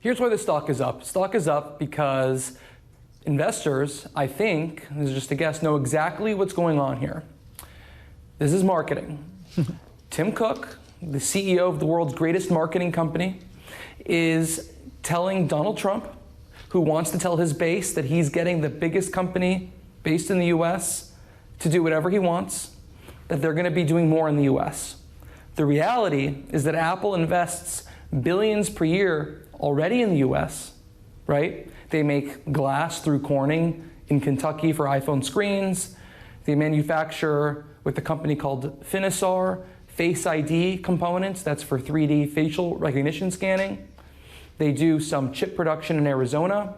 Here's why the stock is up. Stock is up because investors, I think, this is just a guess, know exactly what's going on here. This is marketing. Tim Cook, the CEO of the world's greatest marketing company, is telling Donald Trump, who wants to tell his base that he's getting the biggest company based in the US to do whatever he wants, that they're going to be doing more in the US. The reality is that Apple invests billions per year already in the US, right? They make glass through Corning in Kentucky for iPhone screens. They manufacture with a company called Finisar Face ID components, that's for 3D facial recognition scanning. They do some chip production in Arizona.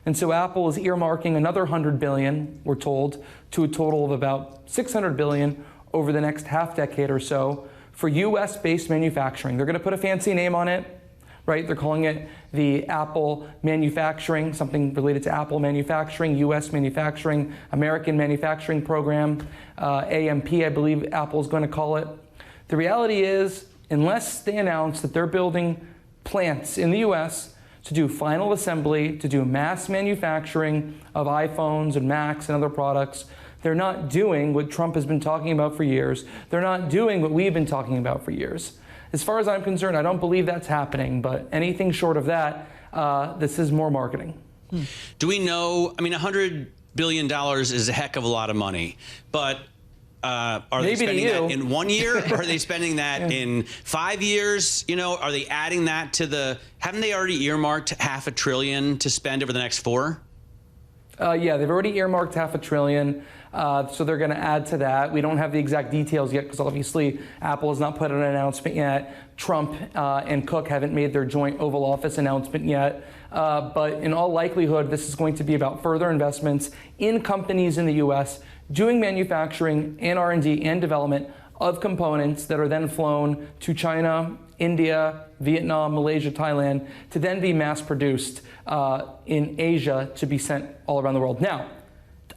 And so Apple is earmarking another $100 billion, we're told, to a total of about $600 billion over the next half decade or so for US-based manufacturing. They're going to put a fancy name on it, right? They're calling it the Apple Manufacturing, something related to Apple Manufacturing, US Manufacturing, American Manufacturing Program, AMP, I believe Apple's going to call it. The reality is, unless they announce that they're building plants in the US to do final assembly, to do mass manufacturing of iPhones and Macs and other products, they're not doing what Trump has been talking about for years. They're not doing what we've been talking about for years. As far as I'm concerned, I don't believe that's happening, but anything short of that, this is more marketing. Do we know, I mean, $100 billion is a heck of a lot of money, but are they spending that in 1 year? Or are they spending that in 5 years? You know, are they adding that to the, haven't they already earmarked $500 billion to spend over the next 4? Yeah, they've already earmarked $500 billion. So they're going to add to that. We don't have the exact details yet because obviously Apple has not put out an announcement yet. Trump and Cook haven't made their joint Oval Office announcement yet. But in all likelihood, this is going to be about further investments in companies in the US doing manufacturing and R&D and development of components that are then flown to China, India, Vietnam, Malaysia, Thailand, to then be mass produced in Asia to be sent all around the world. Now,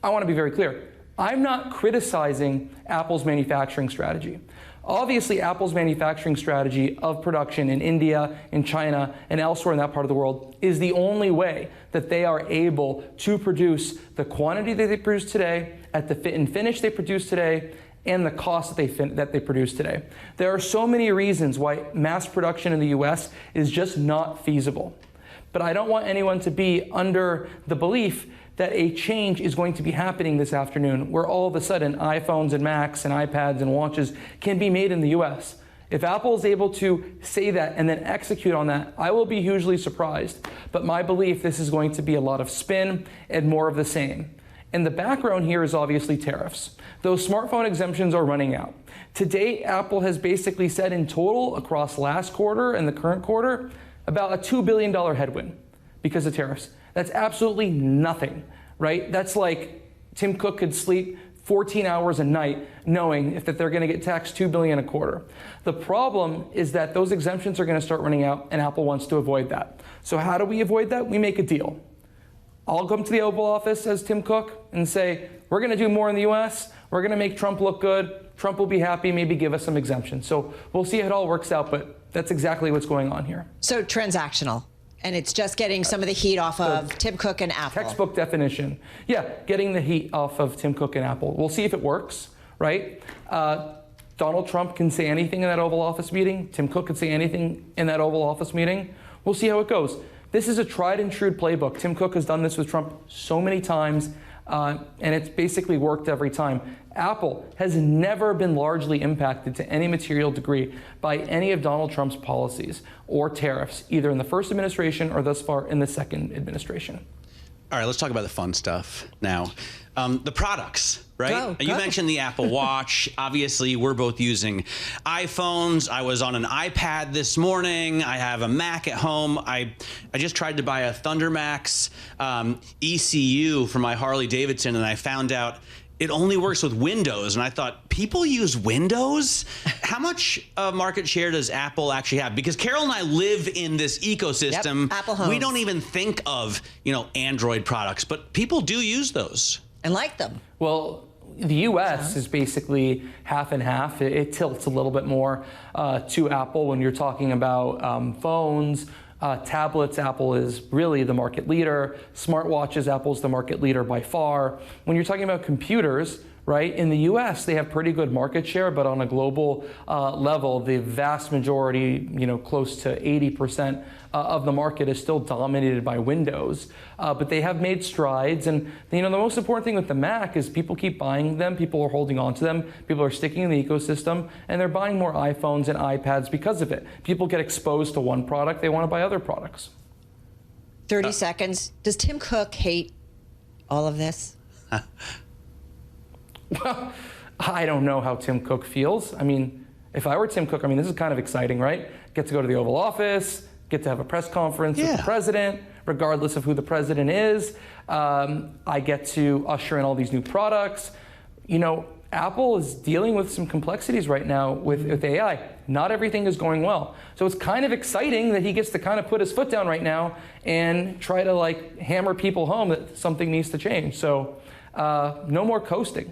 I want to be very clear. I'm not criticizing Apple's manufacturing strategy. Obviously, Apple's manufacturing strategy of production in India, in China, and elsewhere in that part of the world is the only way that they are able to produce the quantity that they produce today, at the fit and finish they produce today, and the cost that they produce today. There are so many reasons why mass production in the US is just not feasible. But I don't want anyone to be under the belief that a change is going to be happening this afternoon where all of a sudden iPhones and Macs and iPads and watches can be made in the US. If Apple is able to say that and then execute on that, I will be hugely surprised. But my belief, this is going to be a lot of spin and more of the same. And the background here is obviously tariffs. Those smartphone exemptions are running out. To date, Apple has basically said in total across last quarter and the current quarter, about a $2 billion headwind because of tariffs. That's absolutely nothing, right? That's like Tim Cook could sleep 14 hours a night knowing that they're going to get taxed $2 billion a quarter. The problem is that those exemptions are going to start running out and Apple wants to avoid that. So how do we avoid that? We make a deal. I'll come to the Oval Office as Tim Cook and say, we're going to do more in the US. We're going to make Trump look good. Trump will be happy, maybe give us some exemptions. So we'll see how it all works out, but that's exactly what's going on here. So transactional. And it's just getting some of the heat off of Tim Cook and Apple. Textbook definition. Yeah, getting the heat off of Tim Cook and Apple. We'll see if it works, right? Donald Trump can say anything in that Oval Office meeting. Tim Cook can say anything in that Oval Office meeting. We'll see how it goes. This is a tried and true playbook. Tim Cook has done this with Trump so many times, and it's basically worked every time. Apple has never been largely impacted to any material degree by any of Donald Trump's policies or tariffs, either in the first administration or thus far in the second administration. All right, let's talk about the fun stuff now. The products, right? You mentioned the Apple Watch. Obviously, we're both using iPhones. I was on an iPad this morning. I have a Mac at home. I just tried to buy a Thunder Max ECU for my Harley Davidson, and I found out it only works with Windows. And I thought, people use Windows? How much market share does Apple actually have? Because Carol and I live in this ecosystem. Yep, Apple homes. We don't even think of, Android products, but people do use those. And like them. Well, the US is basically half and half. It tilts a little bit more to Apple when you're talking about phones, Tablets, Apple is really the market leader. Smartwatches, Apple's the market leader by far. When you're talking about computers, right, in the US, they have pretty good market share, but on a global level, the vast majority, close to 80% of the market is still dominated by Windows. But they have made strides, and the most important thing with the Mac is people keep buying them, people are holding on to them, people are sticking in the ecosystem, and they're buying more iPhones and iPads because of it. People get exposed to one product, they want to buy other products. 30 seconds. Does Tim Cook hate all of this? Well, I don't know how Tim Cook feels. I mean, if I were Tim Cook, this is kind of exciting, right? Get to go to the Oval Office, get to have a press conference with the president, regardless of who the president is. I get to usher in all these new products. Apple is dealing with some complexities right now with AI. Not everything is going well. So it's kind of exciting that he gets to kind of put his foot down right now and try to hammer people home that something needs to change. So no more coasting.